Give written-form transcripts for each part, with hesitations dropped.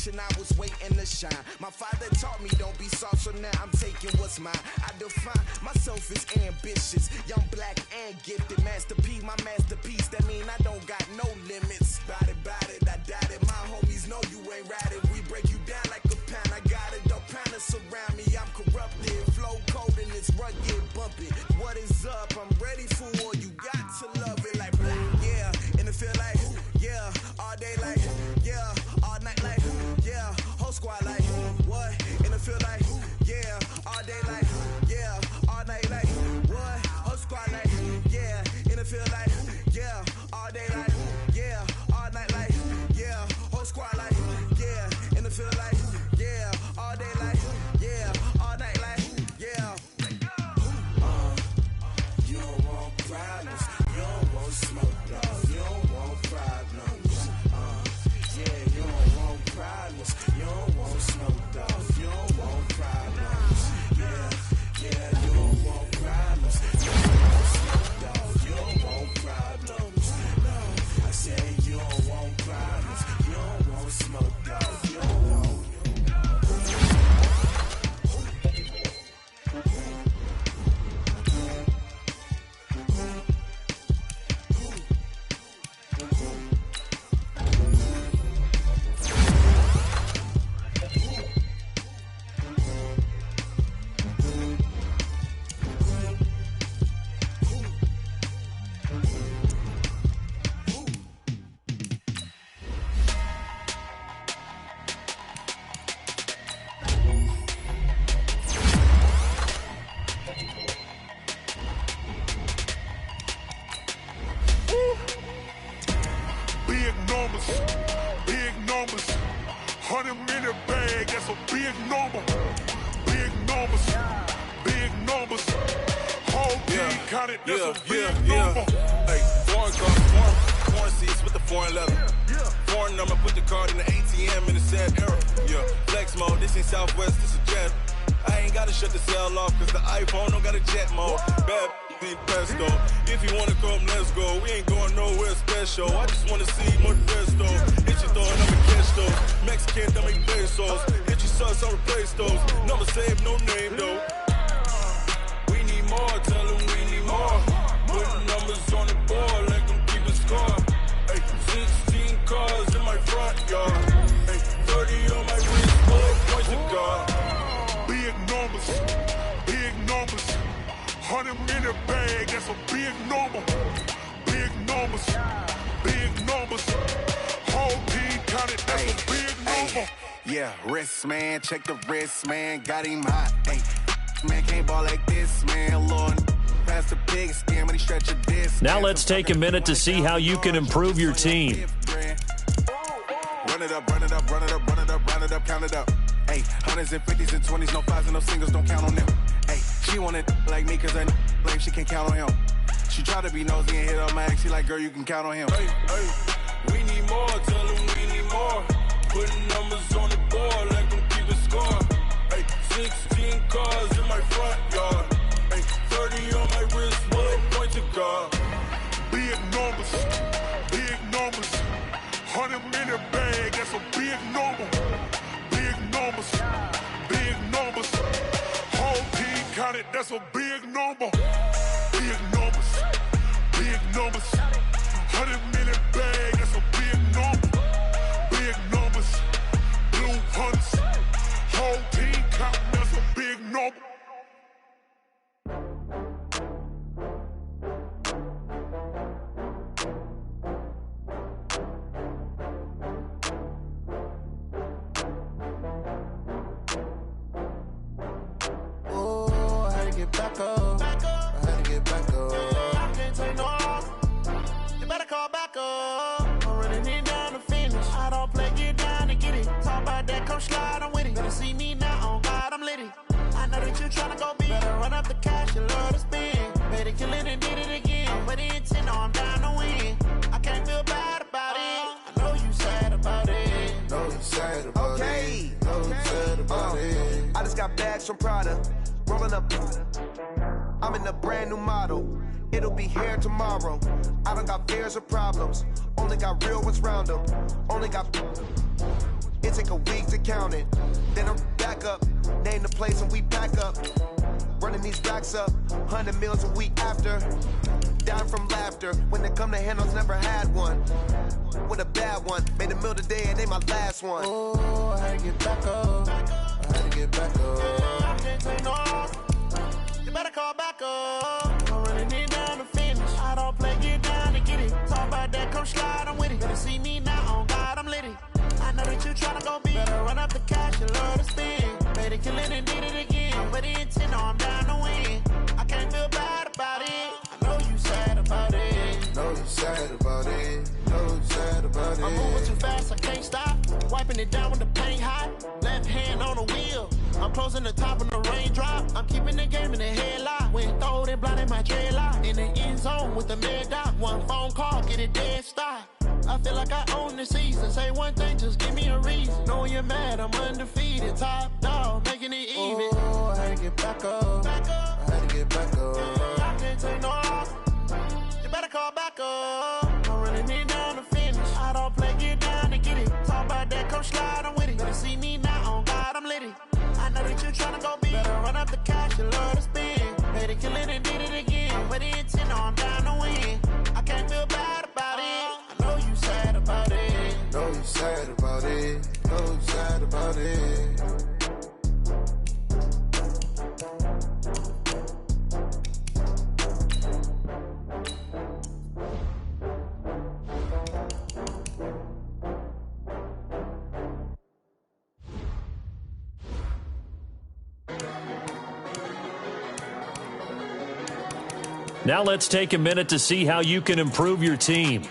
generation, I was waiting to shine. My father taught me don't be soft, so now I'm taking what's mine. I define myself as ambitious, young, black, and gifted. Master P, my masterpiece, that mean I don't got no limits. Bout it, I doubt it. My homies know you ain't ratted. We break you down like a pound. I got it, don't pound to surround me. I'm corrupted, flow cold and it's rugged, bumpy. What is up? I'm ready for war. You got to love it like black, yeah. And it feel like, yeah. All day like, yeah. All night like, yeah. Whole squad like, what? And it feel like, yeah. All day like, yeah. All night like, what? Whole squad like, yeah. And it feel like, yeah. All day like, yeah. All night like, yeah. Whole squad like, yeah. And it feel like, yeah. All day like, yeah. All night like, yeah. You don't want problems. You don't want smoke, no. You don't want problems. Yeah, you don't want problems. You don't want smoke, dog. You don't want problems. Yeah, you don't want problems. You don't want smoke, dog. You don't want problems. No, I said you don't want problems. You don't want smoke, dog. You don't want. Big numbers, 100 minute bag, that's a big number. Big numbers, whole team counted, that's a big number. Hey, foreign cars, foreign seats with the foreign leather. Foreign number, put the card in the ATM in the sad era. Yeah, flex mode, this ain't Southwest, this is jet. I ain't gotta shut the cell off, cause the iPhone don't got a jet mode. Bad need pesto. If you wanna come, let's go. We ain't going nowhere special. I just wanna see more resto. Hit your throw and I'ma catch those. Mexican, don't make pesos. Hit your sus, I'll replace those. Number save, no name though. We need more, tell them we need more. Put numbers on the board, let them keep a score. Hey, 16 cars in my front yard. Hey, 30 on my wrist, boy, point to God. Big numbers, 100 minute bag, that's a big number. Big numbers, whole team counted, that's a big number. Yeah, wrist man, check the wrist man, got him hot. Hey, man can't ball like this, man. Lord, past the pig skin when he stretch a disc. Now let's take a minute to see how you can improve your team. Run it up, count it up. Hey, hundreds and 50s and 20s, no fives and no singles, don't count on them. Hey, she wanted like me cause her blame, she can't count on him. She tried to be nosy and hit on my ex, she like, girl, you can count on him. Hey, we need more, tell them we need more. Putting numbers on the board, let them keep a score. Hey, 16 cars in my front yard. Hey, 30 on my wrist, boy, point to God. Big numbers, 100 minute bag, that's a big number. Big numbers, whole team counted, that's a big number. Big numbers, 100 minute bag, that's a big number. Big numbers, blue hunts, whole team counting, that's a big number. Back up. I had to get back up. I can't take no loss. You better call back up. I'm running it down to finish. I don't play, get down to get it. Talk about that, come slide, I'm with it. Better see me now, on God, I'm litty. I know that you tryna go big. Better run up the cash, you love to spend. Better kill it and did it again. I'm with the intent, no, I'm down to win. I can't feel bad about it. I know you sad about it. Know you sad about it. Know you sad about it. I just got bags from Prada. Rolling up, I'm in a brand new model. It'll be here tomorrow. I don't got fears or problems. Only got real ones round them. Only got It take a week to count it. Then I'm back up, name the place and we pack up. Running these racks up, 100 meals a week after. Down from laughter, when they come to handles, never had one. With a bad one, made a meal today and they my last one. Oh, I had to get back up. I had to get back up. I can't take no loss. You better call back up. I'm running it down to finish. I don't play, get down to get it. Talk about that, come slide, I'm with it. Better see me now, on God, I'm litty. I know that you tryna go big. Better run up the cash, you love to spin. Made it, kill it, and did it again. But the intent, no, I'm down to win. I can't feel bad about it. I know you sad about it. Know you sad about it. Know you sad about it. I'm moving too fast, I can't stop. Wiping it down with the paint hot. Left hand on the wheel. I'm closing the top of the raindrop. I'm keeping the game in the headlock. When throwed and blinded my dreadlock. In the end zone with the mad dot. One phone call, get it dead stop. I feel like I own the season. Say one thing, just give me a reason. Knowing you're mad, I'm undefeated. Top dog, making it even. Oh, I had to get back up. I had to get back up. I can't take no loss. You better call back up. I'm running it down to finish. I don't play, get down to get it. Talk about that, come slide, I'm with it. Better see me now, on God, I'm litty. I know that you tryna go big. Better run up the cash, you love to spin. Made it, kill it, and did it again. But the intent, no, I'm down to win. I can't feel bad about it. I know you sad about it. Know you sad about it. Know you sad about it. Now let's take a minute to see how you can improve your team.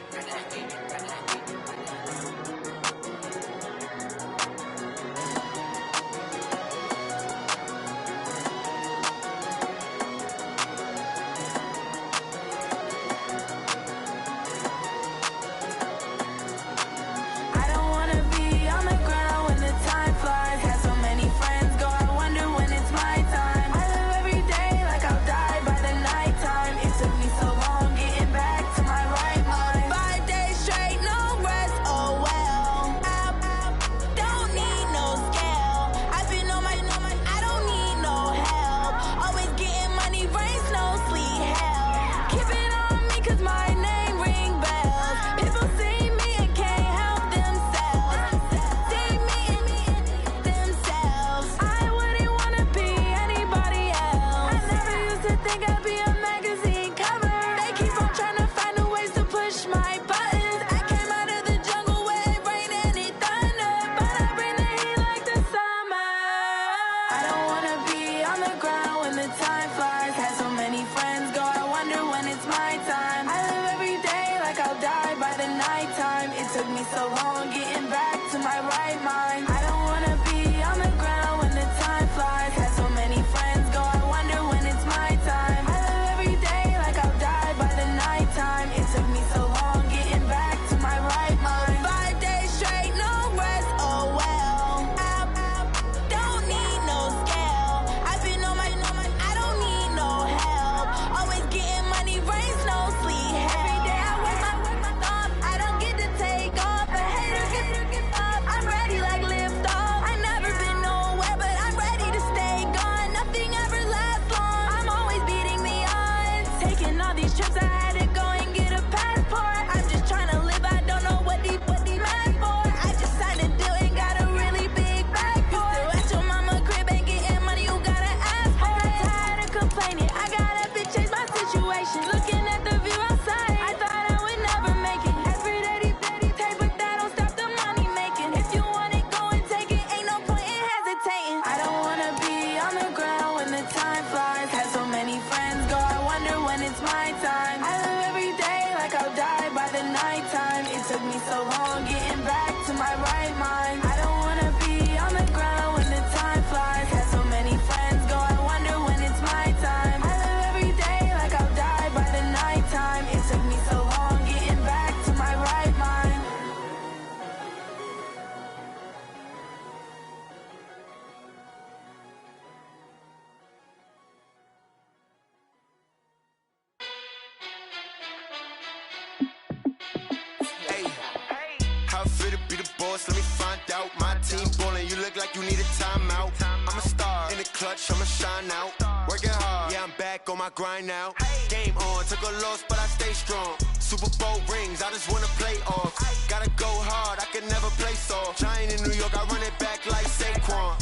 team ballin', you look like you need a timeout. I'm a star in the clutch, I'ma shine out. Working hard, yeah, I'm back on my grind now. Game on, took a loss, but I stay strong. Super Bowl rings, I just wanna play off. Gotta go hard, I can never play soft. Giant in New York, I run it back like Saquon.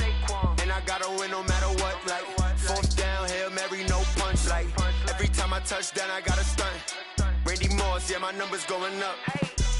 And I gotta win no matter what, like fourth down, Hail Mary, no punch. Like every time I touch down, I gotta stunt. Randy Moss, yeah, my numbers going up.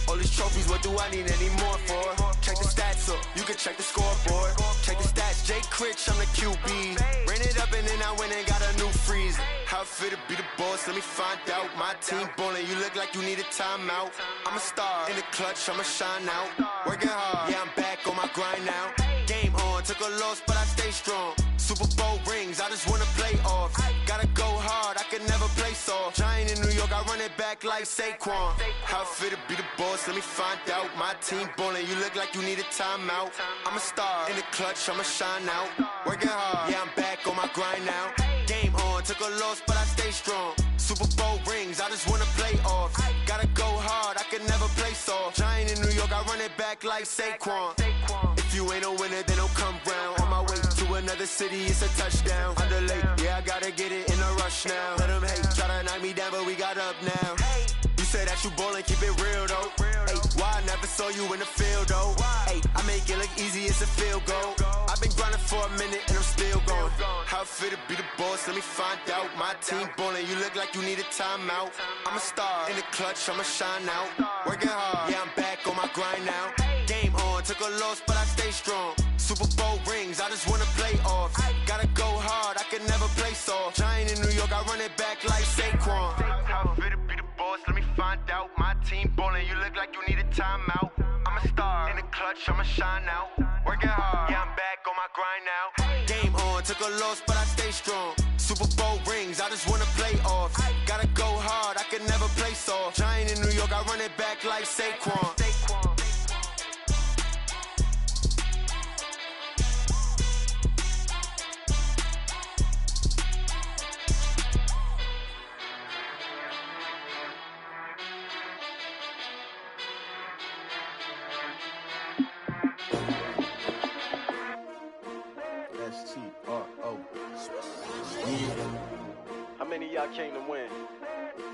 All these trophies, what do I need any more for? Check the stats up, you can check the scoreboard. Check the stats, Jake Critch, I'm the QB. Ran it up and then I went and got a new freeze. How it feel to be the boss, let me find out. My team ballin', you look like you need a timeout. I'm a star in the clutch, I'ma shine out. Working hard, yeah, I'm back on my grind now. Game on, took a loss, but I stay strong. Super Bowl rings, I just wanna play off. Gotta go hard, I can never play soft. Giant in New York, I run it back like Saquon. How it feel to be the boss, let me find out. My team ballin', you look like you need a timeout. I'm a star in the clutch, I'ma shine out. Working hard, yeah, I'm back on my grind now. Game on, took a loss, but I stay strong. Super Bowl rings, I just wanna play off. Gotta go hard, I can never play soft. Giant in New York, I run it back like Saquon. If you ain't a winner, then don't come round. On my way to another city, it's a touchdown. Underlay, yeah, I gotta get it in a rush now. Let them hate, try to knock me down, but we got up now. You say that you ballin', keep it real though. Hey, why I never saw you in the field though? Hey, I make it look easy, it's a field goal. I've been grinding for a minute and I'm still going. How it feel to be the boss, let me find out. My team ballin', you look like you need a timeout. I'm a star in the clutch, I'ma shine out. Working hard, yeah, I'm back on my grind now. Game on, took a loss, but I stay strong. Super Bowl rings, I just wanna play off. Gotta go hard, I can never play soft. Giant in New York, I run it back like Saquon. How it feel to be the boss, let me find out. My team ballin', you look like you need a timeout. I'm a star in the clutch, I'ma shine out. Working hard, yeah, I'm back on my grind now. Game on, took a loss, but I stay strong. Super Bowl rings, I just wanna play off. Gotta go hard, I can never play soft. Giant in New York, I run it back like Saquon. How many of y'all came to win?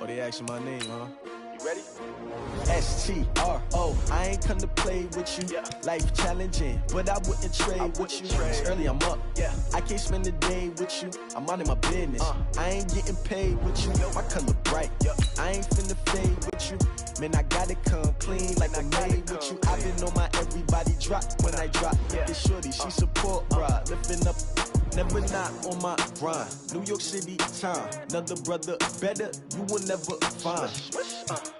Oh, they asking my name, huh? You ready? STRO, I ain't come to play with you. Yeah. Life challenging, but I wouldn't trade with you. It's early, I'm up. Yeah. I can't spend the day with you. I'm minding my business. I ain't getting paid with you. My color bright. I ain't finna fade with you. Man, I gotta come clean like I'm made with you. I've been on my everybody drop when I drop. This shorty, she support ride. Lifting up, never not on my grind. New York City time. Another brother better, you will never find.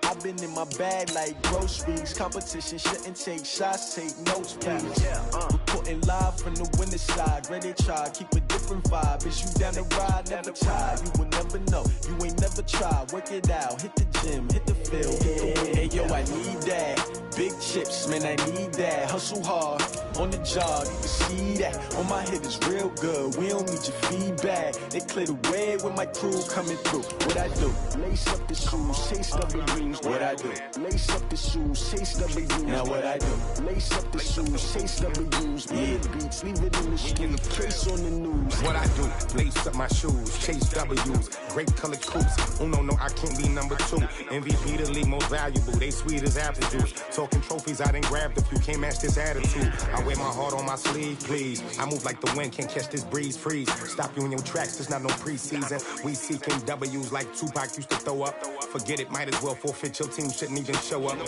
I've been in my bag like groceries. Competition shouldn't take shots, take notes, please. Reporting live from the winter side. Ready to try, keep a different vibe. Is you down the ride, never tired. You will never know, you ain't never tried. Work it out, hit the gym, hit the field, hit the wind. Hey yo, I need that. Big chips, man, I need that. Hustle hard, on the job, you can see that. On my head is real good, we don't need your feedback. They clear the way with my crew coming through. What I do? Lace up the shoes, chase W's. What I do? Lace up the shoes, chase W's. Now what I do? Lace up the shoes, chase W's. Mid beats, leave it in the street, trace on the news. What I do? Lace up my shoes, chase W's. Great colored coops. Oh no, I can't be number 2. MVP the league most valuable. They sweet as apple juice. Talking trophies, I done grabbed a few. Can't match this attitude. I wear my heart on my sleeve, please. I move like the wind, can't catch this breeze. Freeze. Stop you in your tracks. There's not no preseason. We seeking W's like Tupac used to throw up. Forget it, might as well forfeit. Your team shouldn't even show up.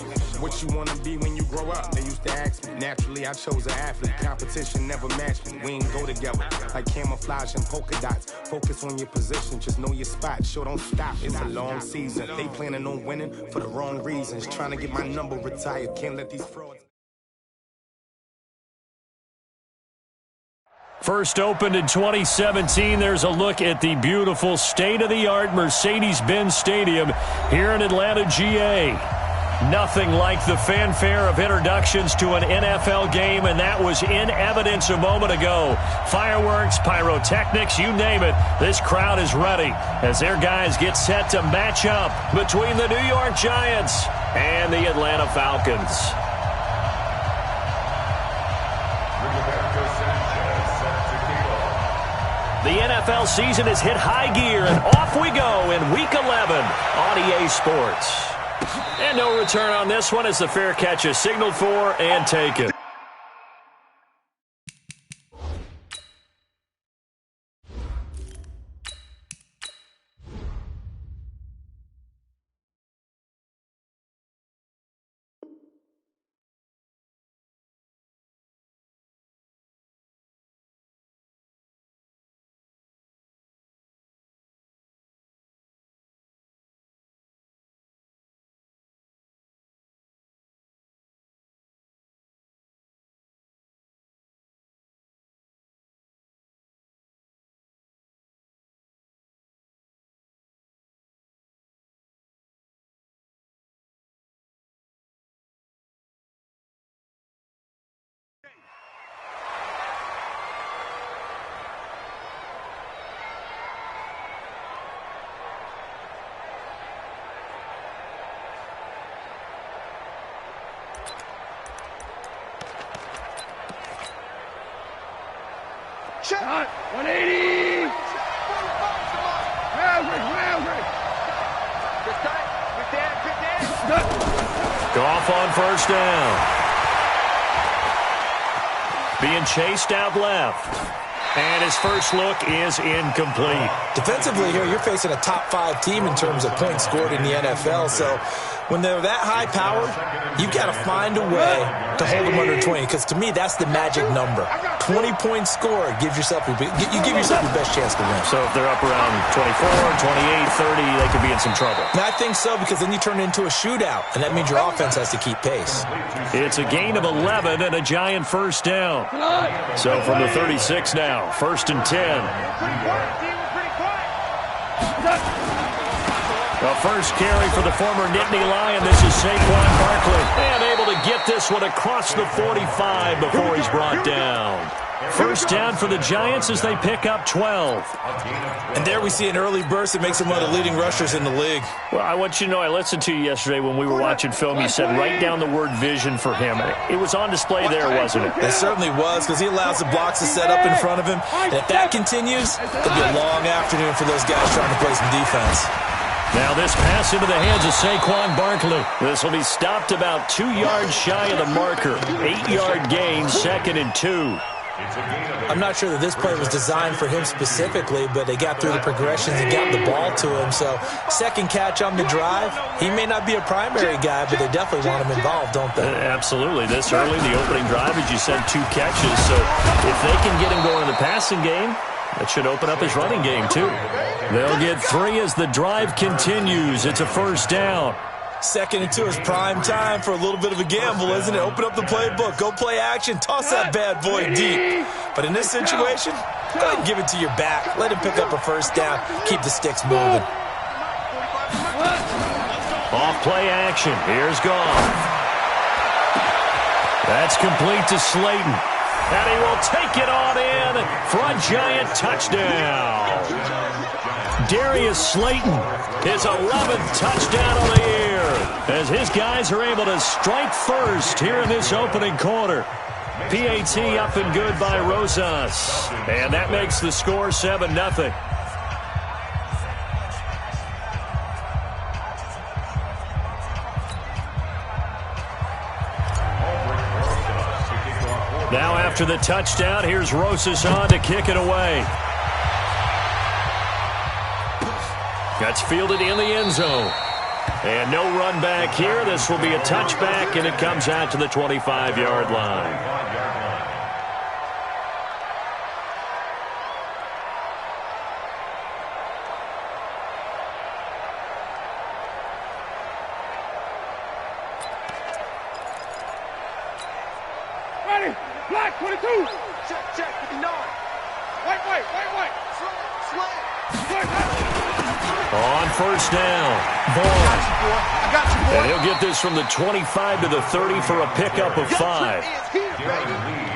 What you wanna be when you grow up? They used to ask me. Naturally, I chose an athlete. Competition never matched me. We ain't go together like camouflage and polka dots. Focus on your position, just know your spot. Sure, don't stop. It's a long season. They planning on winning for the wrong reasons. Trying to get my number retired. Can't let these frauds. First opened in 2017, there's a look at the beautiful state-of-the-art Mercedes-Benz Stadium here in Atlanta, GA. Nothing like the fanfare of introductions to an NFL game, and that was in evidence a moment ago. Fireworks, pyrotechnics, you name it, this crowd is ready as their guys get set to match up between the New York Giants and the Atlanta Falcons. The NFL season has hit high gear, and off we go in Week 11 on EA Sports. And no return on this one as the fair catch is signaled for and taken. Shot 180. Roundry. Goff on first down. Being chased out left. And his first look is incomplete. Defensively here, you're facing a top 5 team in terms of points scored in the NFL. So when they're that high powered, you've got to find a way to hold them under 20. Because to me, that's the magic number. 20 points scored gives yourself you give yourself your best chance to win. So if they're up around 24, 28, 30, they could be in some trouble. And I think so, because then you turn it into a shootout, and that means your offense has to keep pace. It's a gain of 11 and a giant first down. So from the 36 now, 1st and 10. The first carry for the former Nittany Lion. This is Saquon Barkley. And able to get this one across the 45 before he's brought down. First down for the Giants as they pick up 12. And there we see an early burst that makes him one of the leading rushers in the league. Well, I want you to know, I listened to you yesterday when we were watching film. You said write down the word vision for him. It was on display there, wasn't it? It certainly was, because he allows the blocks to set up in front of him. And if that continues, it'll be a long afternoon for those guys trying to play some defense. Now this pass into the hands of Saquon Barkley. This will be stopped about 2 yards shy of the marker. 8-yard gain, 2nd and 2. I'm not sure that this play was designed for him specifically, but they got through the progressions and got the ball to him. So second catch on the drive. He may not be a primary guy, but they definitely want him involved, don't they? Absolutely. This early, the opening drive, as you said, 2 catches. So if they can get him going in the passing game, that should open up his running game, too. They'll get 3 as the drive continues. It's a first down. 2nd and 2 is prime time for a little bit of a gamble, isn't it? Open up the playbook. Go play action. Toss that bad boy deep. But in this situation, go ahead and give it to your back. Let him pick up a first down. Keep the sticks moving. Off play action. Here's Goff. That's complete to Slayton. And he will take it on in for a giant touchdown. Darius Slayton, his 11th touchdown of the year, as his guys are able to strike first here in this opening quarter. PAT up and good by Rosas. And that makes the score 7-0. Now after the touchdown, here's Rosas on to kick it away. That's fielded in the end zone. And no run back here. This will be a touchback, and it comes out to the 25-yard line. Ready. Black 22. Check. Ignore. Wait. On first down, Vaughn. I got you, boy. And he'll get this from the 25 to the 30 for a pickup of 5.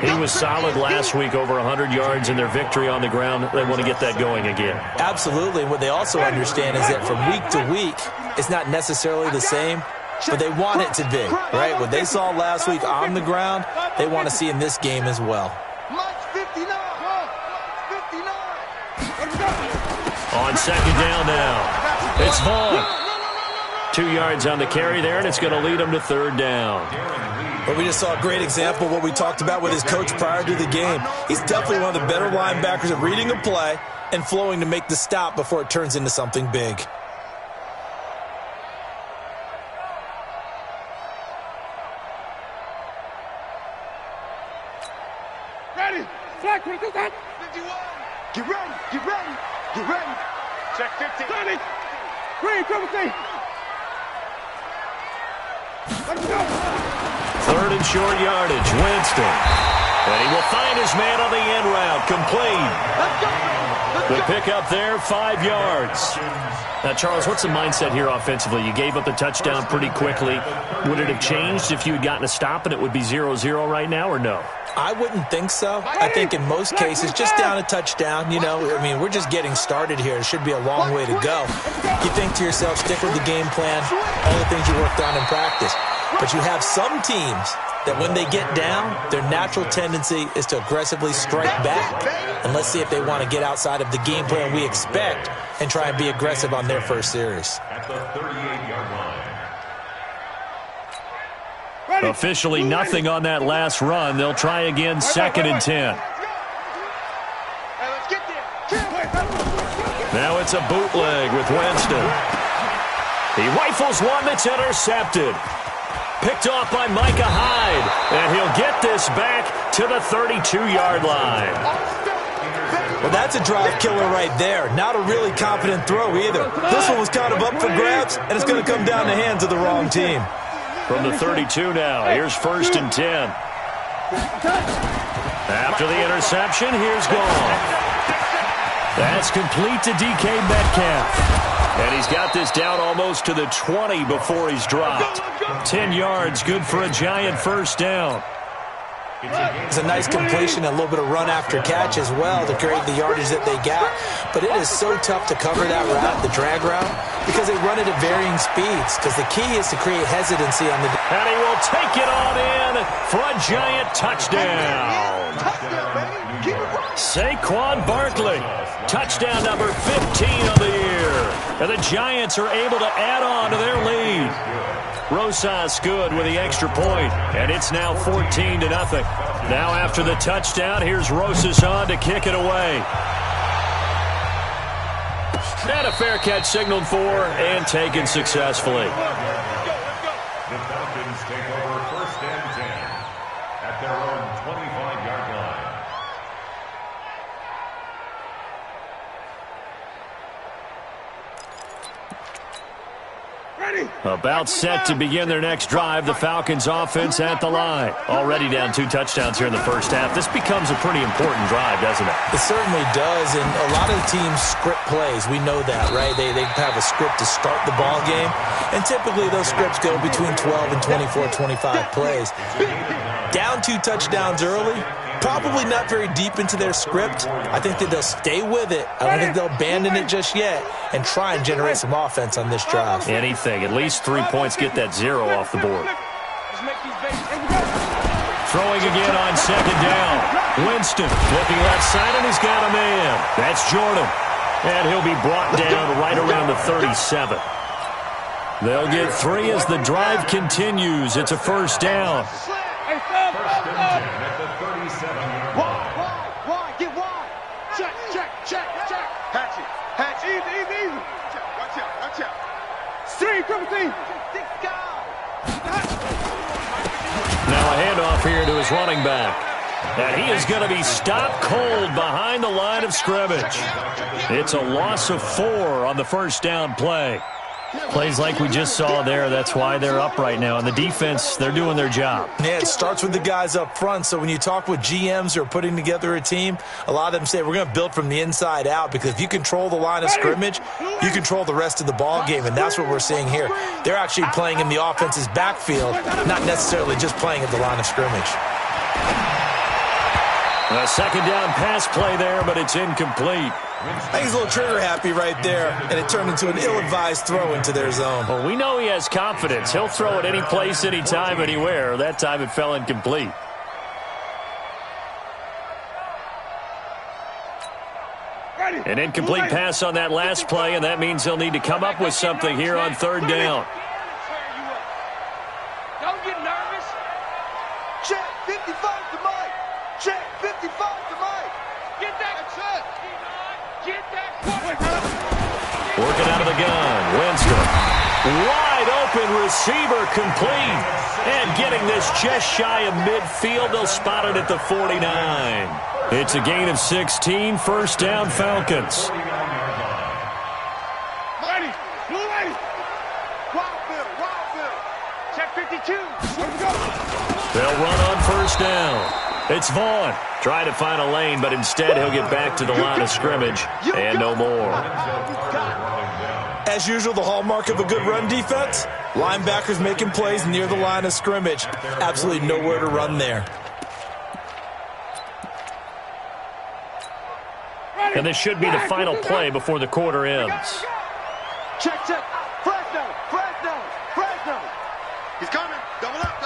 He was solid last week, over 100 yards in their victory on the ground. They want to get that going again. Absolutely. What they also understand is that from week to week, it's not necessarily the same, but they want it to be, right? What they saw last week on the ground, they want to see in this game as well. Mike 59. On second down now, it's Vaughn. 2 yards on the carry there, and it's going to lead him to third down. But we just saw a great example of what we talked about with his coach prior to the game. He's definitely one of the better linebackers at reading a play and flowing to make the stop before it turns into something big. Ready. Flag 22. Get ready. Get ready. Get ready. Check 50. 30. Green, triple T. Let's go. Third and short yardage, Winston. And he will find his man on the end route, complete. The pickup there, 5 yards. Now, Charles, what's the mindset here offensively? You gave up the touchdown pretty quickly. Would it have changed if you had gotten a stop and it would be 0-0 right now, or no? I wouldn't think so. I think in most cases, just down a touchdown, you know, I mean, we're just getting started here. It should be a long way to go. You think to yourself, stick with the game plan, all the things you worked on in practice. But you have some teams that when they get down, their natural tendency is to aggressively strike back. And let's see if they want to get outside of the game plan we expect and try and be aggressive on their first series. At the 38-yard line. Officially nothing on that last run. They'll try again, second and 10. Now it's a bootleg with Winston. He rifles one that's intercepted. Picked off by Micah Hyde. And he'll get this back to the 32-yard line. Well, that's a drive killer right there. Not a really confident throw either. This one was kind of up for grabs, and it's going to come down the hands of the wrong team. From the 32 now, here's first and 10. After the interception, here's Gone. That's complete to DK Metcalf. And he's got this down almost to the 20 before he's dropped. 10 yards, good for a giant first down. It's a nice completion, a little bit of run after catch as well to create the yardage that they got. But it is so tough to cover that route, the drag route, because they run it at varying speeds. Because the key is to create hesitancy on the... And he will take it on in for a giant touchdown. Saquon Barkley, touchdown number 15 of the year. And the Giants are able to add on to their lead. Rosas good with the extra point, and it's now 14-0. Now after the touchdown, here's Rosas on to kick it away. And a fair catch signaled for and taken successfully. The Falcons take over first and 10 at their own 25-yard line. About set to begin their next drive, the Falcons offense at the line. Already down 2 touchdowns here in the first half. This becomes a pretty important drive, doesn't it? It certainly does, and a lot of the teams script plays. We know that, right? They have a script to start the ball game, and typically those scripts go between 12 and 24, 25 plays. Down 2 touchdowns early, probably not very deep into their script. I think that they'll stay with it. I don't think they'll abandon it just yet and try and generate some offense on this drive. Anything. At least 3 points, get that 0 off the board. Throwing again on second down. Winston looking left side, and he's got a man. That's Jordan. And he'll be brought down right around the 37. They'll get 3 as the drive continues. It's a first down. First and 10 at the 37-yard line. Wide, get wide. Check. Hatch it. Easy. Watch out. Street, triple T. Now a handoff here to his running back. And he is going to be stopped cold behind the line of scrimmage. It's a loss of 4 on the first down play. Plays like we just saw there, that's why they're up right now. And the defense, they're doing their job. Yeah, it starts with the guys up front. So when you talk with GMs who are putting together a team, a lot of them say we're going to build from the inside out, because if you control the line of scrimmage, you control the rest of the ball game, and that's what we're seeing here. They're actually playing in the offense's backfield, not necessarily just playing at the line of scrimmage. A second down pass play there, but it's incomplete. I think he's a little trigger happy right there, and it turned into an ill-advised throw into their zone. Well, we know he has confidence. He'll throw it any place, anytime, anywhere. That time it fell incomplete. An incomplete pass on that last play, and that means they'll need to come up with something here on third down. Don't get nervous. Check 55 to Mike. Check 55 to Mike. Get that. That's it. Get that. Working out of the gun. Winston. Wide open receiver complete. And getting this just shy of midfield. They'll spot it at the 49. It's a gain of 16. First down, Falcons. Ready. Blue ready. Wildville. Check 52. Let's go. They'll run on first down. It's Vaughn. Trying to find a lane, but instead he'll get back to the line of scrimmage and no more. As usual, the hallmark of a good run defense, linebackers making plays near the line of scrimmage. Absolutely nowhere to run there. And this should be the final play before the quarter ends. Check. Fresno. He's coming. Double up.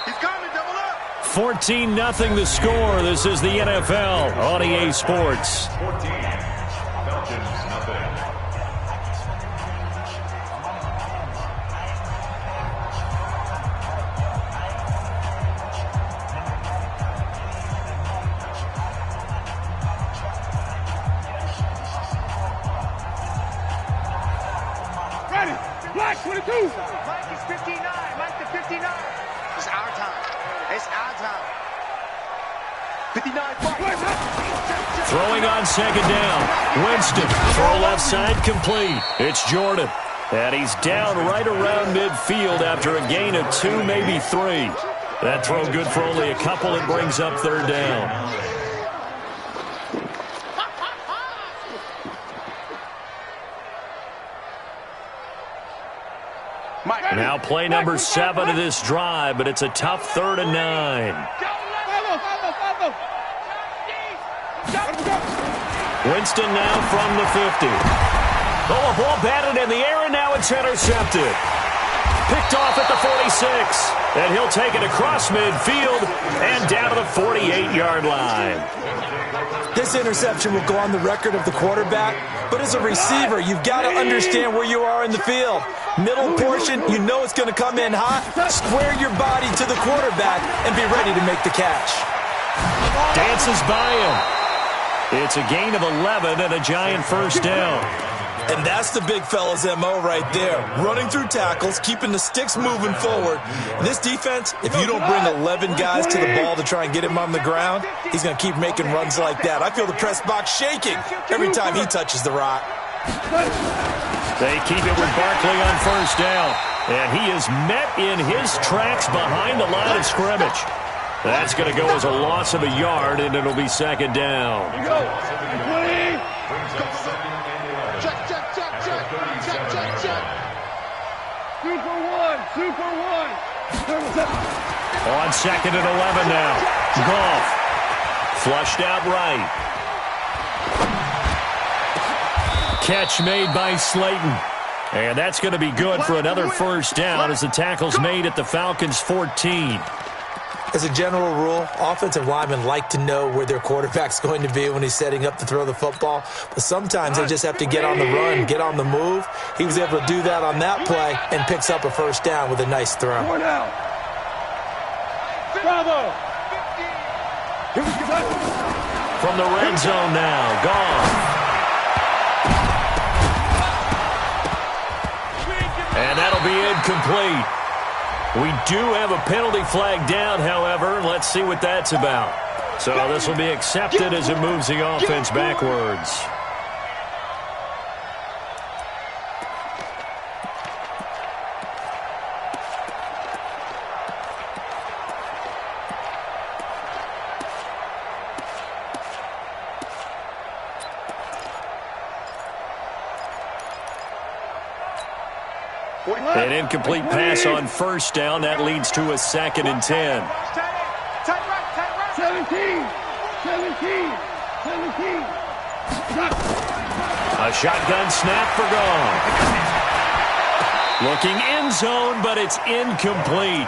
He's coming. Double up. 14-0 the score. This is the NFL on EA Sports. 14. Falcons, nothing. Black 22. Mike is 59. Mike the 59. It's our time. 59. Throwing on second down. Winston. Throw left side complete. It's Jordan. And he's down right around midfield after a gain of 2, maybe 3. That throw good for only a couple. It brings up third down. Now play number 7 of this drive, but it's a tough 3rd and 9. Winston now from the 50. Oh, a ball batted in the air, and now it's intercepted. Picked off at the 46. And he'll take it across midfield and down to the 48-yard line. This interception will go on the record of the quarterback, but as a receiver, you've got to understand where you are in the field. Middle portion, you know it's going to come in hot. Square your body to the quarterback and be ready to make the catch. Dances by him. It's a gain of 11 and a giant first down. And that's the big fella's MO right there. Running through tackles, keeping the sticks moving forward. This defense, if you don't bring 11 guys to the ball to try and get him on the ground, he's going to keep making runs like that. I feel the press box shaking every time he touches the rock. They keep it with Barkley on first down. And he is met in his tracks behind the line of scrimmage. That's going to go as a loss of a yard, and it'll be second down. Super one. On second and 11 now. Goff. Flushed out right. Catch made by Slayton. And that's going to be good for another first down as the tackle's made at the Falcons' 14. As a general rule, offensive linemen like to know where their quarterback's going to be when he's setting up to throw the football. But sometimes they just have to get on the run, get on the move. He was able to do that on that play and picks up a first down with a nice throw. Bravo. From the red zone now, Goff. And that'll be incomplete. We do have a penalty flag down, however. Let's see what that's about. So this will be accepted as it moves the offense backwards. An incomplete pass on first down. That leads to a 2nd and 10. 17. A shotgun snap for Goff. Looking end zone, but it's incomplete.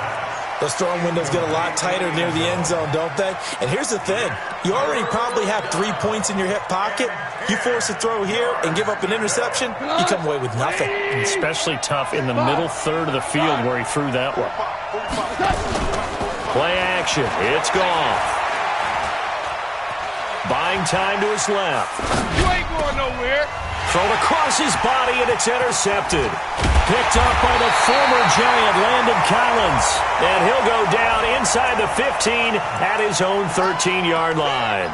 Those throwing windows get a lot tighter near the end zone, don't they? And here's the thing. You already probably have 3 points in your hip pocket. You force a throw here and give up an interception, you come away with nothing. And especially tough in the middle third of the field where he threw that one. Play action. It's gone. Buying time to his left. You ain't going nowhere. Thrown across his body, and it's intercepted. Picked up by the former Giant, Landon Collins. And he'll go down inside the 15 at his own 13-yard line.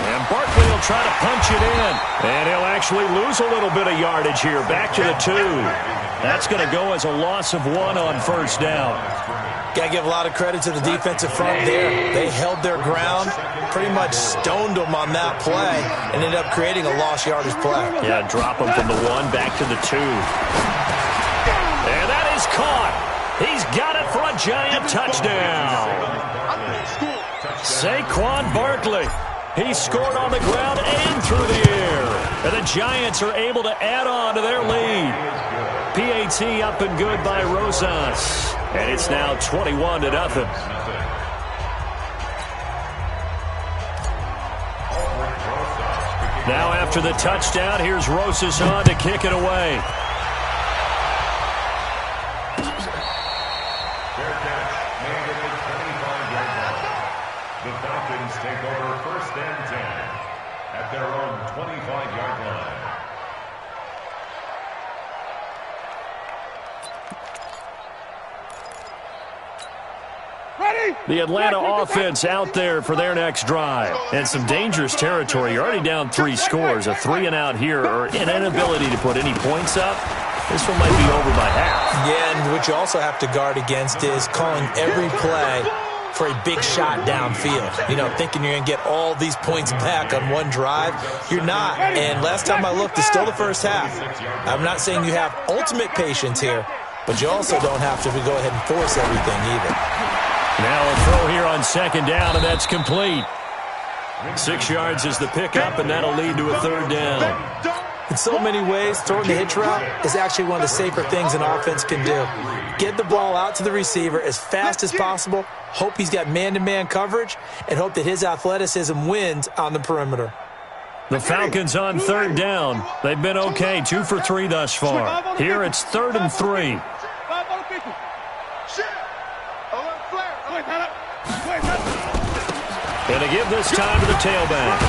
And Barkley will try to punch it in. And he'll actually lose a little bit of yardage here. Back to the 2. That's going to go as a loss of 1 on first down. Got to give a lot of credit to the defensive front there. They held their ground, pretty much stoned them on that play, and ended up creating a lost yardage play. Yeah, drop them from the 1 back to the 2. And that is caught. He's got it for a Giant touchdown. Saquon Barkley. He scored on the ground and through the air. And the Giants are able to add on to their lead. PAT up and good by Rosas. And it's now 21-0. Now after the touchdown, here's Rosas on to kick it away. The Falcons take over 1st and 10 at their own 25-yard line. The Atlanta offense out there for their next drive. And some dangerous territory. You're already down 3 scores. A 3-and-out here or an inability to put any points up. This one might be over by half. Yeah, and what you also have to guard against is calling every play for a big shot downfield. You know, thinking you're going to get all these points back on one drive. You're not. And last time I looked, it's still the first half. I'm not saying you have ultimate patience here, but you also don't have to go ahead and force everything either. Now a throw here on 2nd down, and that's complete. 6 yards is the pickup, and that'll lead to a 3rd down. In so many ways, throwing the hitch route is actually one of the safer things an offense can do. Get the ball out to the receiver as fast as possible, hope he's got man-to-man coverage, and hope that his athleticism wins on the perimeter. The Falcons on 3rd down. They've been okay, 2 for 3 thus far. Here it's 3rd and 3. And to give this time to the tailback.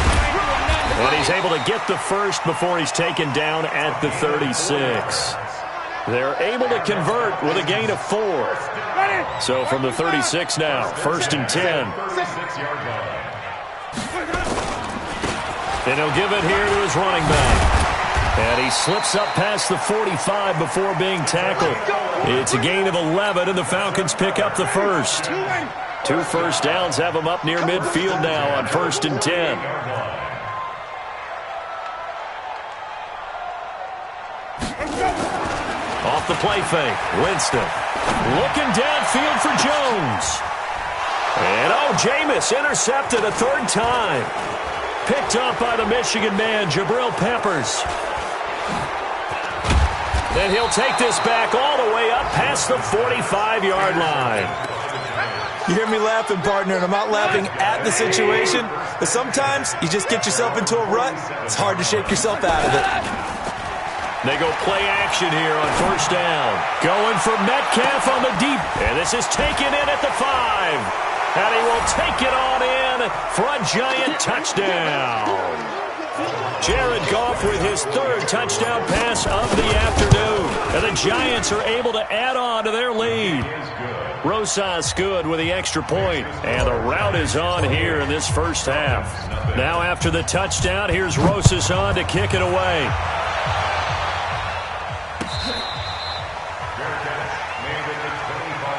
And he's able to get the first before he's taken down at the 36. They're able to convert with a gain of 4. So from the 36 now, 1st and 10. And he'll give it here to his running back. And he slips up past the 45 before being tackled. It's a gain of 11, and the Falcons pick up the first. 2 first downs have them up near midfield now on 1st and 10. Off the play fake, Winston. Looking downfield for Jones. And Jameis intercepted a 3rd time. Picked up by the Michigan man, Jabril Peppers. Then he'll take this back all the way up past the 45-yard line. You hear me laughing, partner, and I'm not laughing at the situation, but sometimes you just get yourself into a rut. It's hard to shake yourself out of it. They go play action here on 1st down. Going for Metcalf on the deep. And this is taken in at the 5. And he will take it on in for a Giant touchdown. Jared Goff with his 3rd touchdown pass of the afternoon. And the Giants are able to add on to their lead. Rosas good with the extra point. And the route is on here in this first half. Now after the touchdown, here's Rosas on to kick it away.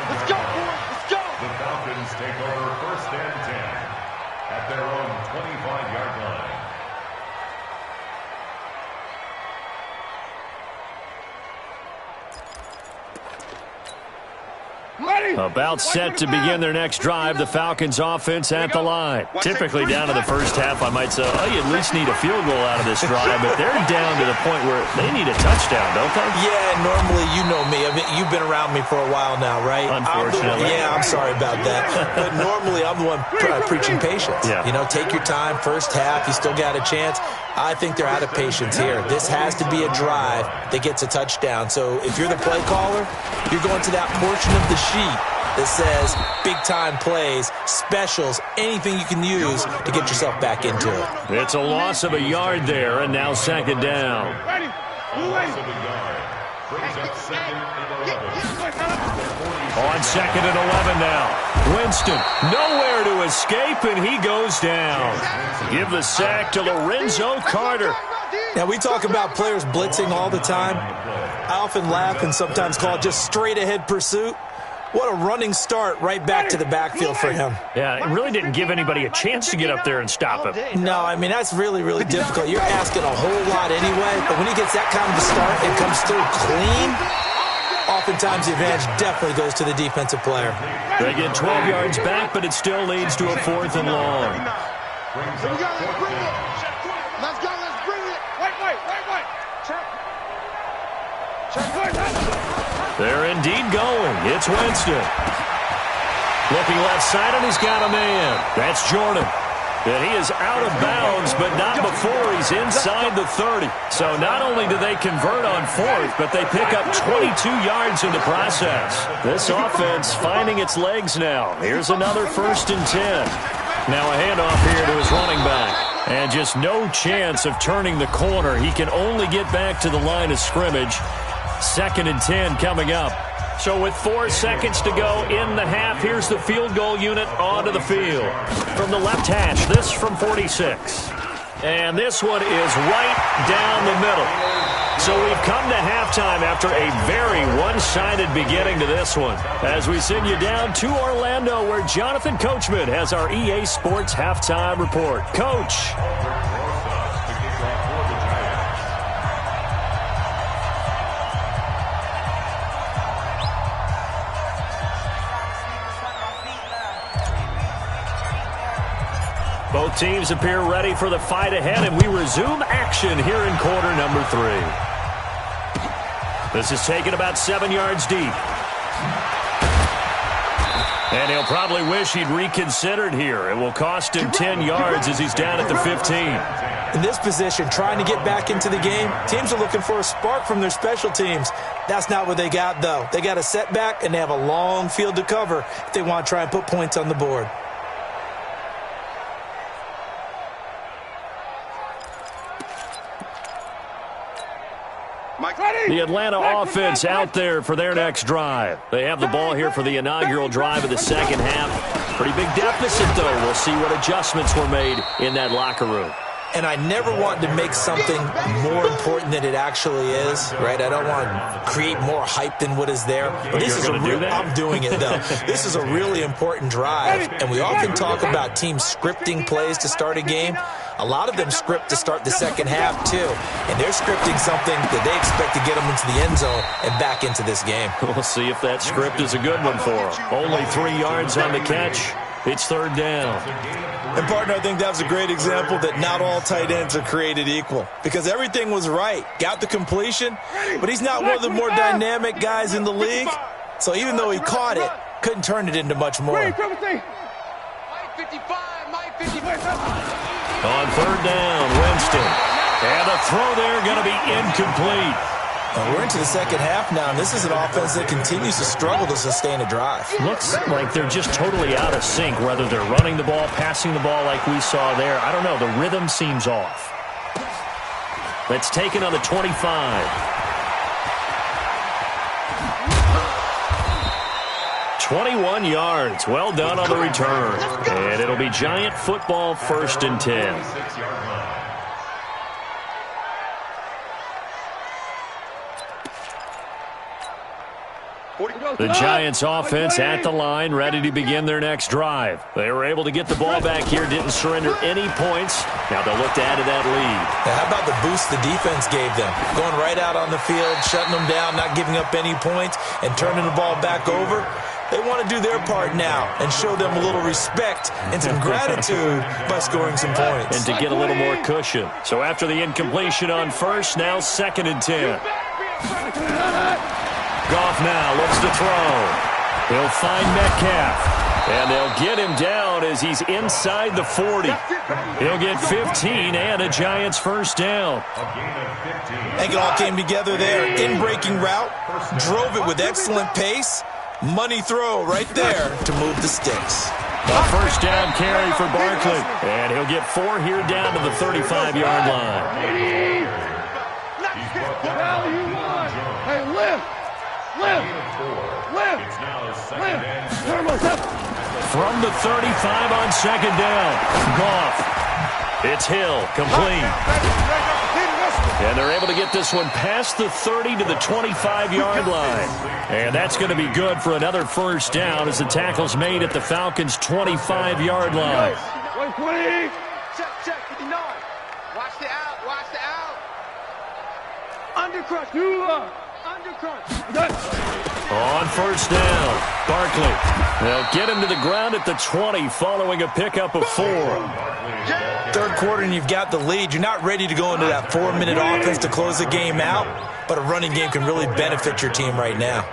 Let's go, boys. Let's go. The Falcons take over 1st and 10 at their own 25-yard line. About set to begin their next drive, the Falcons offense at the line. Typically down to the first half, I might say, oh, you at least need a field goal out of this drive, but they're down to the point where they need a touchdown, don't they? Yeah, normally you know me. I mean, you've been around me for a while now, right? Unfortunately. I'm sorry about that. But normally I'm the one preaching patience. Yeah. You know, take your time, first half, you still got a chance. I think they're out of patience here. This has to be a drive that gets a touchdown. So if you're the play caller, you're going to that portion of the sheet that says big-time plays, specials, anything you can use to get yourself back into it. It's a loss of a yard there, and now second down. Loss of a yard. Brings up second and 11. On second and 11 now. Winston, nowhere to escape, and he goes down. Give the sack to Lorenzo Carter. Now, we talk about players blitzing all the time. I often laugh and sometimes call it just straight-ahead pursuit. What a running start right back to the backfield for him. Yeah, it really didn't give anybody a chance to get up there and stop him. No, I mean, that's really, really difficult. You're asking a whole lot anyway, but when he gets that kind of a start and comes through clean, oftentimes the advantage definitely goes to the defensive player. They get 12 yards back, but it still leads to a 4th and long. Let's go, let's bring it. Wait. Check. They're indeed going. It's Winston. Looking left side, and he's got a man. That's Jordan. And he is out of bounds, but not before he's inside the 30. So not only do they convert on 4th, but they pick up 22 yards in the process. This offense finding its legs now. Here's another 1st and 10. Now a handoff here to his running back. And just no chance of turning the corner. He can only get back to the line of scrimmage. 2nd and 10 coming up. So with 4 seconds to go in the half, here's the field goal unit onto the field. From the left hash, this from 46. And this one is right down the middle. So we've come to halftime after a very one-sided beginning to this one. As we send you down to Orlando, where Jonathan Coachman has our EA Sports halftime report. Coach. Both teams appear ready for the fight ahead, and we resume action here in quarter number 3. This is taken about 7 yards deep. And he'll probably wish he'd reconsidered here. It will cost him 10 yards as he's down at the 15. In this position, trying to get back into the game, teams are looking for a spark from their special teams. That's not what they got, though. They got a setback, and they have a long field to cover if they want to try and put points on the board. The Atlanta offense out there for their next drive. They have the ball here for the inaugural drive of the second half. Pretty big deficit, though. We'll see what adjustments were made in that locker room. And I never want to make something more important than it actually is, right? I don't want to create more hype than what is there. But this is I'm doing it, though. This is a really important drive. And we often talk about teams scripting plays to start a game. A lot of them script to start the second half, too. And they're scripting something that they expect to get them into the end zone and back into this game. We'll see if that script is a good one for them. Only 3 yards on the catch. It's 3rd down. And, partner, I think that was a great example that not all tight ends are created equal. Because everything was right. Got the completion, but he's not one of the more dynamic guys in the league. So even though he caught it, couldn't turn it into much more. On 3rd down, Winston. And a throw there going to be incomplete. We're into the second half now, and this is an offense that continues to struggle to sustain a drive. Looks like they're just totally out of sync, whether they're running the ball, passing the ball like we saw there. I don't know. The rhythm seems off. That's taken on the 25. 21 yards. Well done on the return. And it'll be Giant football, 1st and 10. The Giants offense at the line, ready to begin their next drive. They were able to get the ball back here, didn't surrender any points. Now they'll look to add to that lead. Now, how about the boost the defense gave them? Going right out on the field, shutting them down, not giving up any points, and turning the ball back over. They want to do their part now and show them a little respect and some gratitude by scoring some points. And to get a little more cushion. So after the incompletion on first, now 2nd and 10. Goff now looks to throw. He'll find Metcalf. And they'll get him down as he's inside the 40. He'll get 15 and a Giants first down. I think it all came together there. In-breaking route, drove it with excellent pace. Money throw right there to move the sticks. A first down carry for Barkley. And he'll get 4 here down to the 35-yard line. Hey, lift! From the 35 on 2nd down. Goff. It's Hill, complete. And they're able to get this one past the 30 to the 25-yard line. And that's going to be good for another first down as the tackle's made at the Falcons' 25-yard line. 120. Check, 59. Watch the out. Undercrush. Undercrush. On first down, Barkley. They'll get him to the ground at the 20 following a pickup of 4. Third quarter and you've got the lead. You're not ready to go into that 4-minute offense to close the game out, but a running game can really benefit your team right now.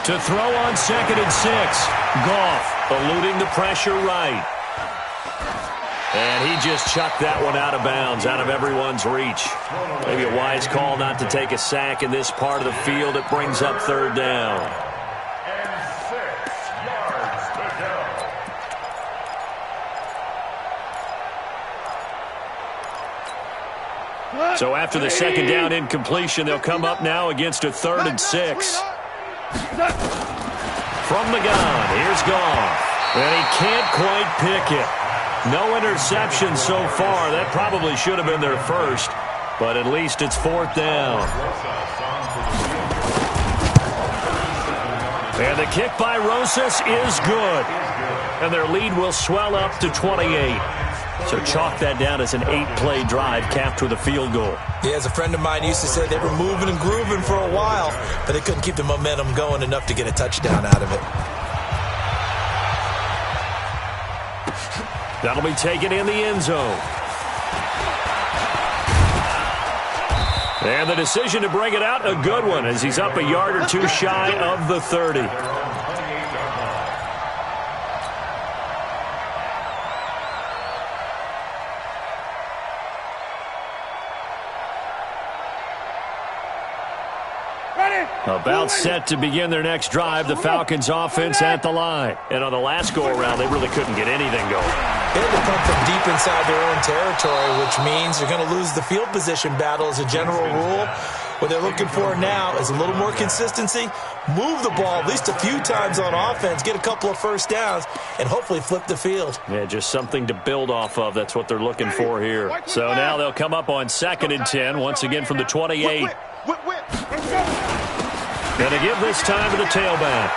To throw on 2nd and 6. Goff eluding the pressure right. And he just chucked that one out of bounds, out of everyone's reach. Maybe a wise call not to take a sack in this part of the field. It brings up 3rd down. And 6 yards to go. So after the 2nd down incompletion, they'll come up now against a 3rd and 6. From the gun, here's Goff. And he can't quite pick it. No interception so far. That probably should have been their first, but at least it's 4th down. And the kick by Rosas is good. And their lead will swell up to 28. So chalk that down as an 8-play drive capped with a field goal. Yeah, as a friend of mine used to say, they were moving and grooving for a while, but they couldn't keep the momentum going enough to get a touchdown out of it. That'll be taken in the end zone. And the decision to bring it out, a good one, as he's up a yard or 2 shy of the 30. About set to begin their next drive, the Falcons offense at the line. And on the last go-around, they really couldn't get anything going. They had to come from deep inside their own territory, which means they're going to lose the field position battle as a general rule. What they're looking for now is a little more consistency, move the ball at least a few times on offense, get a couple of first downs, and hopefully flip the field. Yeah, just something to build off of. That's what they're looking for here. So now they'll come up on 2nd and 10, once again from the 28. And to give this time to the tailback.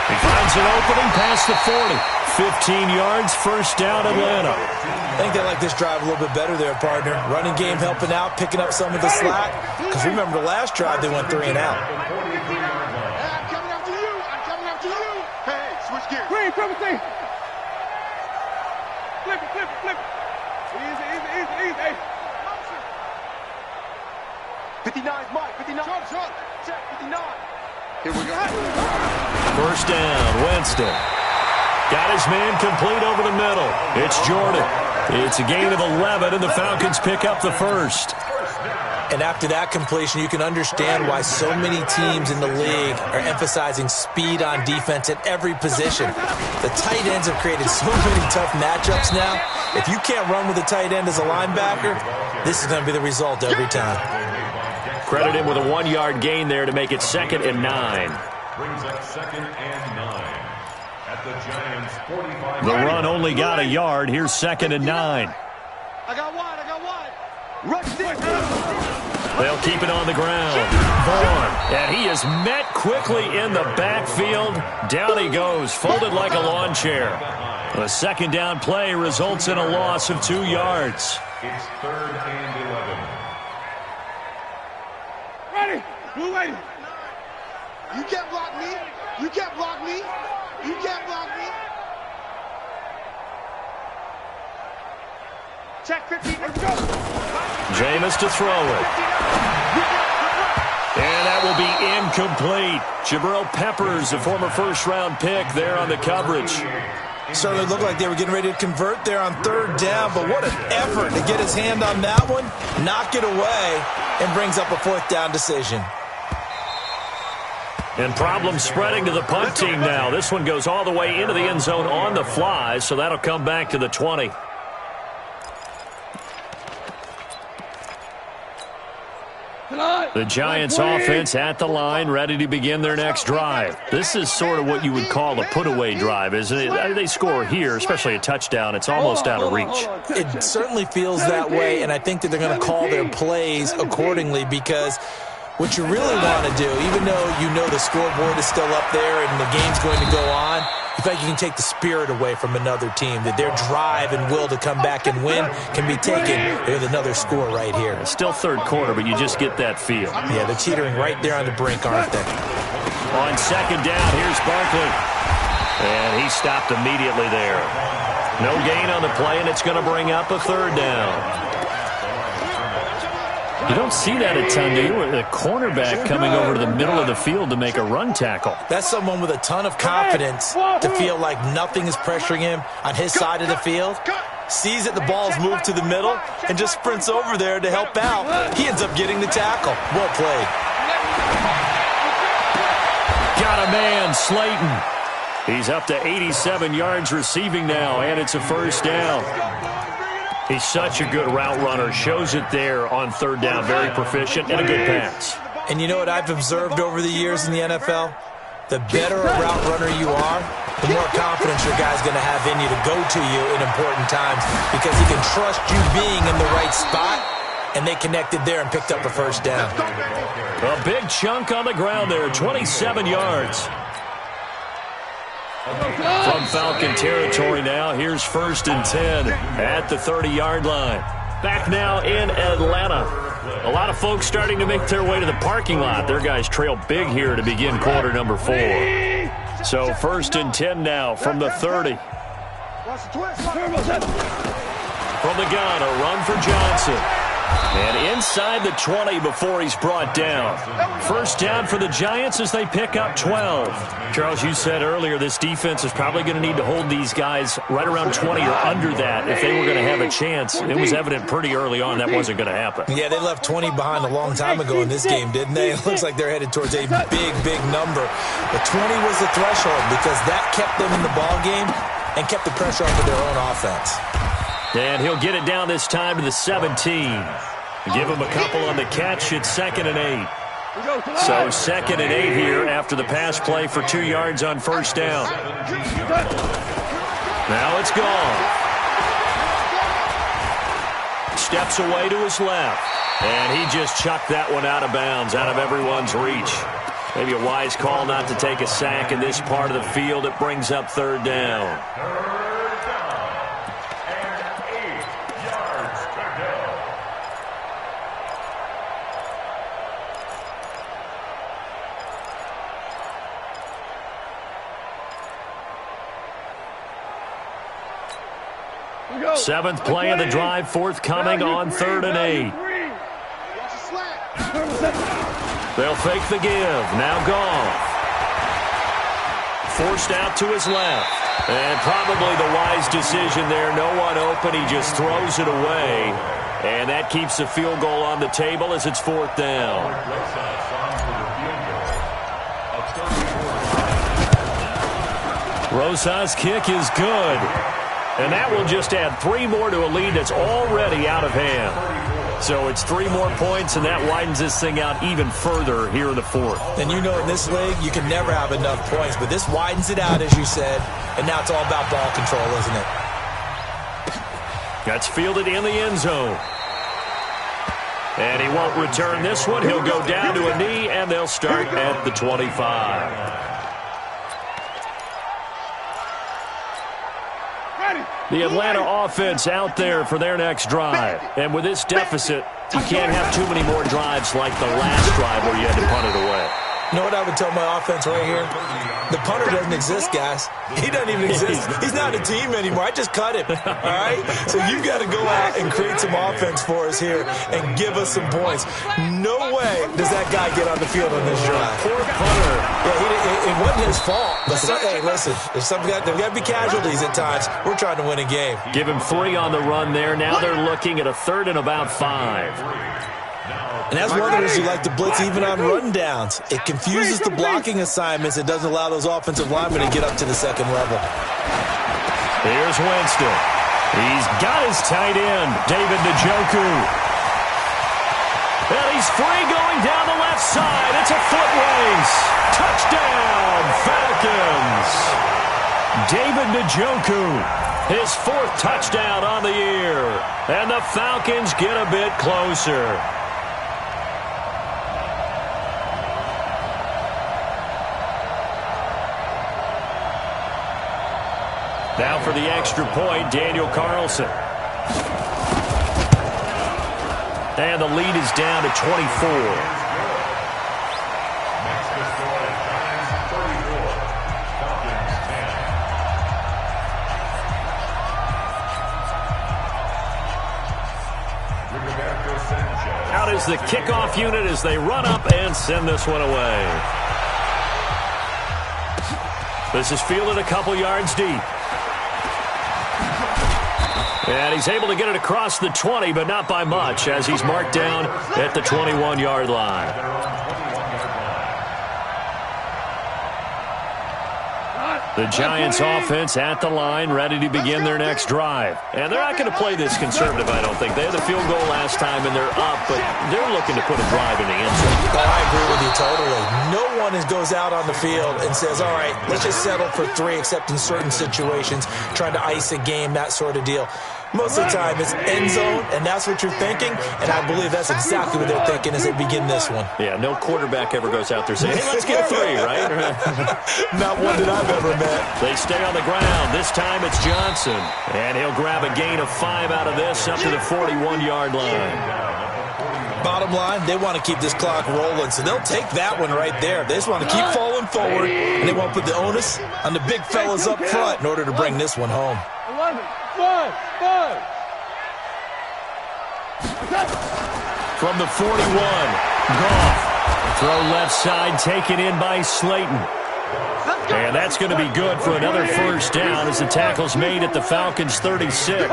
He finds an opening past the 40. 15 yards, first down, Atlanta. I think they like this drive a little bit better there, partner. Running game helping out, picking up some of the slack. Because remember, the last drive, they went 3 and out. I'm coming after you. Hey, switch gears. Green, triple T. Flip it. Easy. 59's Mike. 59. Short. Check, 59. Here we go. First down, Winston. Got his man complete over the middle. It's Jordan. It's a gain of 11, and the Falcons pick up the first. And after that completion, you can understand why so many teams in the league are emphasizing speed on defense at every position. The tight ends have created so many tough matchups now. If you can't run with a tight end as a linebacker, this is going to be the result every time. Credit him with a 1-yard gain there to make it 2nd and 9. Brings up 2nd and 9 at the Giants' 45. The run only got a yard. Here's 2nd and 9. I got wide. Rush this. They'll keep it on the ground. Vaughn, and he is met quickly in the backfield. Down he goes, folded like a lawn chair. The 2nd down play results in a loss of 2 yards. It's 3rd and 11. Ready. Blue lady. You can't block me. You can't block me. You can't block me. Check 15. Let's go. Jameis to throw it. And that will be incomplete. Jabril Peppers, a former first-round pick there on the coverage. Certainly looked like they were getting ready to convert there on third down, but what an effort to get his hand on that one, knock it away, and brings up a fourth down decision. And problem spreading to the punt team now. This one goes all the way into the end zone on the fly, so that'll come back to the 20. The Giants offense at the line, ready to begin their next drive. This is sort of what you would call a put-away drive, isn't it? They score here, especially a touchdown. It's almost out of reach. It certainly feels that way, and I think that they're going to call their plays accordingly, because what you really want to do, even though you know the scoreboard is still up there and the game's going to go on, you feel like you can take the spirit away from another team, that their drive and will to come back and win can be taken with another score right here. It's still third quarter, but you just get that feel. Yeah, they're teetering right there on the brink, aren't they? On second down, here's Barkley. And he stopped immediately there. No gain on the play, and it's going to bring up a third down. You don't see that a ton, do you? A cornerback coming over to the middle of the field to make a run tackle. That's someone with a ton of confidence to feel like nothing is pressuring him on his side of the field. Sees that the ball's moved to the middle and just sprints over there to help out. He ends up getting the tackle. Well played. Got a man, Slayton. He's up to 87 yards receiving now, and it's a first down. He's such a good route runner. Shows it there on third down. Very proficient and a good pass. And you know what I've observed over the years in the NFL? The better a route runner you are, the more confidence your guy's going to have in you to go to you in important times, because he can trust you being in the right spot, and they connected there and picked up a first down. A big chunk on the ground there, 27 yards. From Falcon territory now, here's 1st and 10 at the 30-yard line. Back now in Atlanta. A lot of folks starting to make their way to the parking lot. Their guys trail big here to begin quarter number 4. So 1st and 10 now from the 30. From the gun, a run for Johnson. And inside the 20 before he's brought down. First down for the Giants as they pick up 12. Charles, you said earlier this defense is probably going to need to hold these guys right around 20 or under that if they were going to have a chance. It was evident pretty early on that wasn't going to happen. Yeah, they left 20 behind a long time ago in this game, didn't they? It looks like they're headed towards a big, big number. But 20 was the threshold because that kept them in the ball game and kept the pressure off of their own offense. And he'll get it down this time to the 17. Give him a couple on the catch. It's 2nd and 8. So 2nd and 8 here after the pass play for 2 yards on first down. Now it's gone. Steps away to his left. And he just chucked that one out of bounds, out of everyone's reach. Maybe a wise call not to take a sack in this part of the field. It brings up third down. Seventh play of the drive forthcoming on 3rd and 8. They'll fake the give. Now Goff. Forced out to his left. And probably the wise decision there. No one open. He just throws it away. And that keeps the field goal on the table as it's 4th down. Rosas' kick is good. And that will just add 3 more to a lead that's already out of hand. So it's 3 more points, and that widens this thing out even further here in the 4th. And you know in this league, you can never have enough points, but this widens it out, as you said, and now it's all about ball control, isn't it? That's fielded in the end zone. And he won't return this one. He'll go down to a knee, and they'll start at the 25. The Atlanta offense out there for their next drive. And with this deficit, you can't have too many more drives like the last drive where you had to punt it away. You know what I would tell my offense right here? The punter doesn't exist, guys. He doesn't even exist. He's not a team anymore. I just cut him, all right? So you've got to go out and create some offense for us here and give us some points. No way does that guy get on the field on this drive. Poor punter. Yeah, it wasn't his fault. But hey, listen, there's got to be casualties at times. We're trying to win a game. Give him 3 on the run there. Now they're looking at a 3rd and about 5. And that's one of the reasons you like to blitz even on rundowns. It confuses the blocking assignments. It doesn't allow those offensive linemen to get up to the second level. Here's Winston. He's got his tight end, David Njoku. And he's free going down the left side. It's a foot race. Touchdown, Falcons. David Njoku, his 4th touchdown on the year. And the Falcons get a bit closer. Now for the extra point, Daniel Carlson. And the lead is down to 24. Next to score, Giants 34, Falcons 10. Rigoberto Sanchez. Out is the kickoff unit as they run up and send this one away. This is fielded a couple yards deep. And he's able to get it across the 20, but not by much, as he's marked down at the 21-yard line. The Giants offense at the line, ready to begin their next drive. And they're not going to play this conservative, I don't think. They had the field goal last time, and they're up, but they're looking to put a drive in the end zone. Oh, I agree with you totally. No one goes out on the field and says, all right, let's just settle for 3, except in certain situations, trying to ice a game, that sort of deal. Most of the time, it's end zone, and that's what you're thinking, and I believe that's exactly what they're thinking as they begin this one. Yeah, no quarterback ever goes out there saying, hey, let's get 3, right? Not one that I've ever met. They stay on the ground. This time it's Johnson, and he'll grab a gain of 5 out of this up to the 41-yard line. Bottom line, they want to keep this clock rolling, so they'll take that one right there. They just want to keep falling forward, and they want to put the onus on the big fellas up front in order to bring this one home. 11, 5. From the 41, Goff. Throw left side, taken in by Slayton. And that's going to be good for another first down as the tackle's made at the Falcons' 36. 64,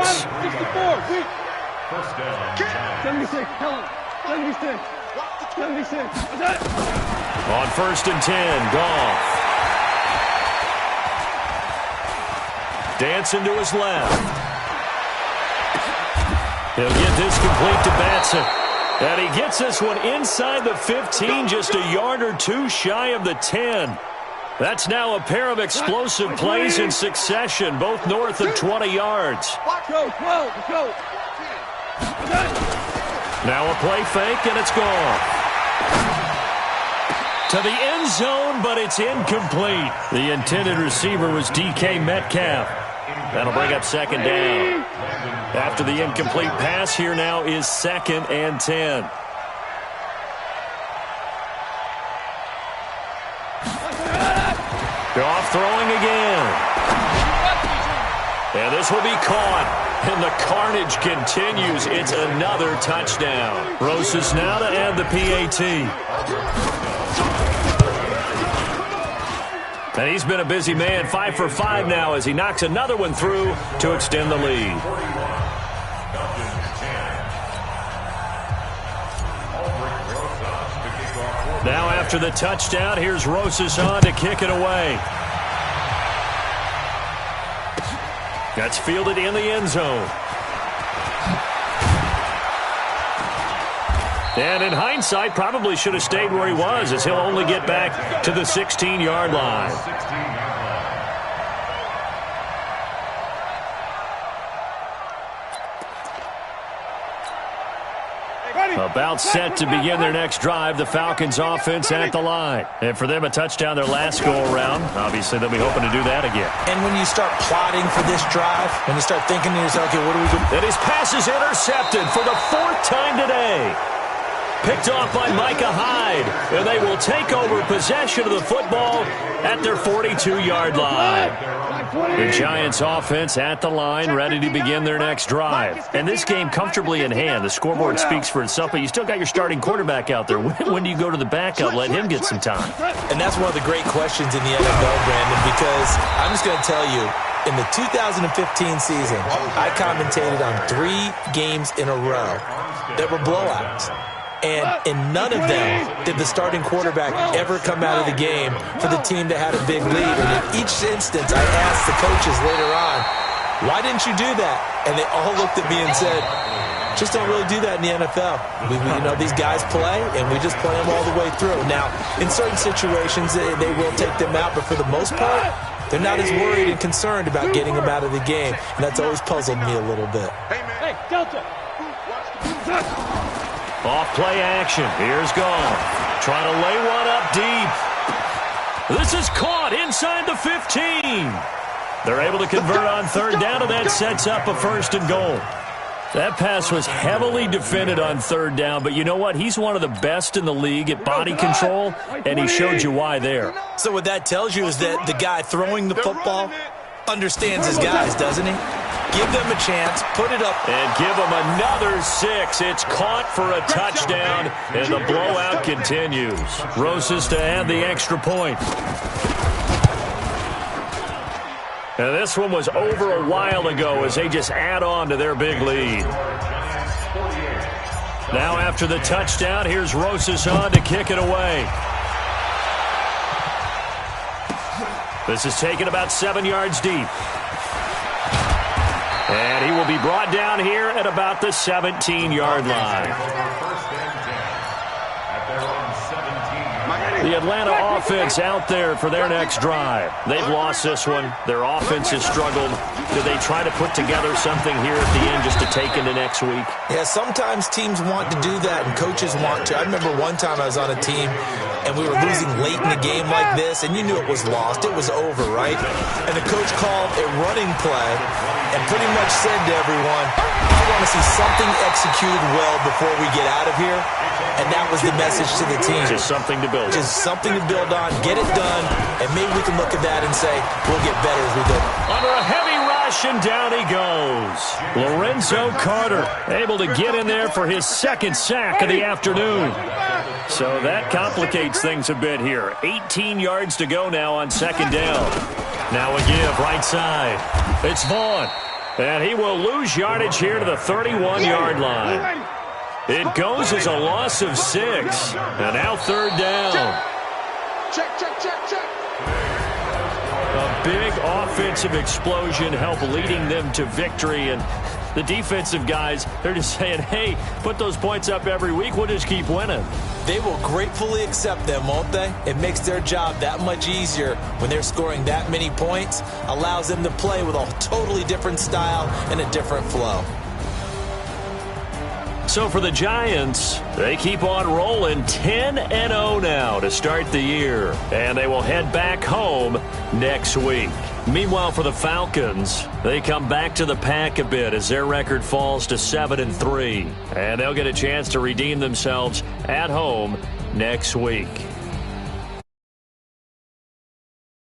first down. 76, tell him. 76. 76. On 1st and 10, Goff. Dancing to his left. He'll get this complete to Batson. And he gets this one inside the 15, just a yard or 2 shy of the 10. That's now a pair of explosive plays in succession, both north of 20 yards. Now a play fake, and it's gone. To the end zone, but it's incomplete. The intended receiver was DK Metcalf. That'll bring up 2nd down. After the incomplete pass, here now is 2nd and 10. Goff throwing again. And this will be caught. And the carnage continues. It's another touchdown. Rosas now to add the PAT. And he's been a busy man, 5 for 5 now as he knocks another one through to extend the lead. Now after the touchdown, here's Rosas on to kick it away. That's fielded in the end zone. And in hindsight, probably should have stayed where he was, as he'll only get back to the 16-yard line. About set to begin their next drive, the Falcons offense at the line. And for them, a touchdown their last go-around. Obviously, they'll be hoping to do that again. And when you start plotting for this drive, when you start thinking to yourself, okay, what do we do? And his pass is intercepted for the 4th time today. Picked off by Micah Hyde. And they will take over possession of the football at their 42-yard line. The Giants offense at the line, ready to begin their next drive. And this game comfortably in hand. The scoreboard speaks for itself, but you still got your starting quarterback out there. When do you go to the backup? Let him get some time. And that's one of the great questions in the NFL, Brandon, because I'm just going to tell you, in the 2015 season, I commentated on 3 games in a row that were blowouts. And in none of them did the starting quarterback ever come out of the game for the team that had a big lead. And in each instance, I asked the coaches later on, why didn't you do that? And they all looked at me and said, just don't really do that in the NFL. These guys play, and we just play them all the way through. Now, in certain situations, they will take them out, but for the most part, they're not as worried and concerned about getting them out of the game. And that's always puzzled me a little bit. Hey, Delta. Off play action. Here's Gall. Trying to lay one up deep. This is caught inside the 15. They're able to convert on third down, and that sets up a 1st and goal. That pass was heavily defended on third down, but you know what? He's one of the best in the league at body control, and he showed you why there. So what that tells you is that the guy throwing the football understands his guys, doesn't he? Give them a chance, put it up. And give them another 6. It's caught for a touchdown, and the blowout continues. Rosas to add the extra point. And this one was over a while ago as they just add on to their big lead. Now after the touchdown, here's Rosas on to kick it away. This is taken about 7 yards deep. And he will be brought down here at about the 17-yard line. The Atlanta offense out there for their next drive. They've lost this one. Their offense has struggled. Do they try to put together something here at the end just to take into next week? Yeah, sometimes teams want to do that and coaches want to. I remember one time I was on a team and we were losing late in a game like this, and you knew it was lost. It was over, right? And the coach called a running play and pretty much said to everyone, I want to see something executed well before we get out of here. And that was the message to the team. Just something to build on. Just something to build on, get it done, and maybe we can look at that and say, we'll get better as we go. Under a heavy rush, and down he goes. Lorenzo Carter able to get in there for his 2nd sack of the afternoon. So that complicates things a bit here. 18 yards to go now on 2nd down. Now a give right side. It's Vaughn. And he will lose yardage here to the 31-yard line. It goes as a loss of 6. And now 3rd down. Check. A big offensive explosion helped leading them to victory. And the defensive guys, they're just saying, hey, put those points up every week. We'll just keep winning. They will gratefully accept them, won't they? It makes their job that much easier when they're scoring that many points. Allows them to play with a totally different style and a different flow. So for the Giants, they keep on rolling 10-0 now to start the year. And they will head back home next week. Meanwhile, for the Falcons, they come back to the pack a bit as their record falls to 7-3. And they'll get a chance to redeem themselves at home next week.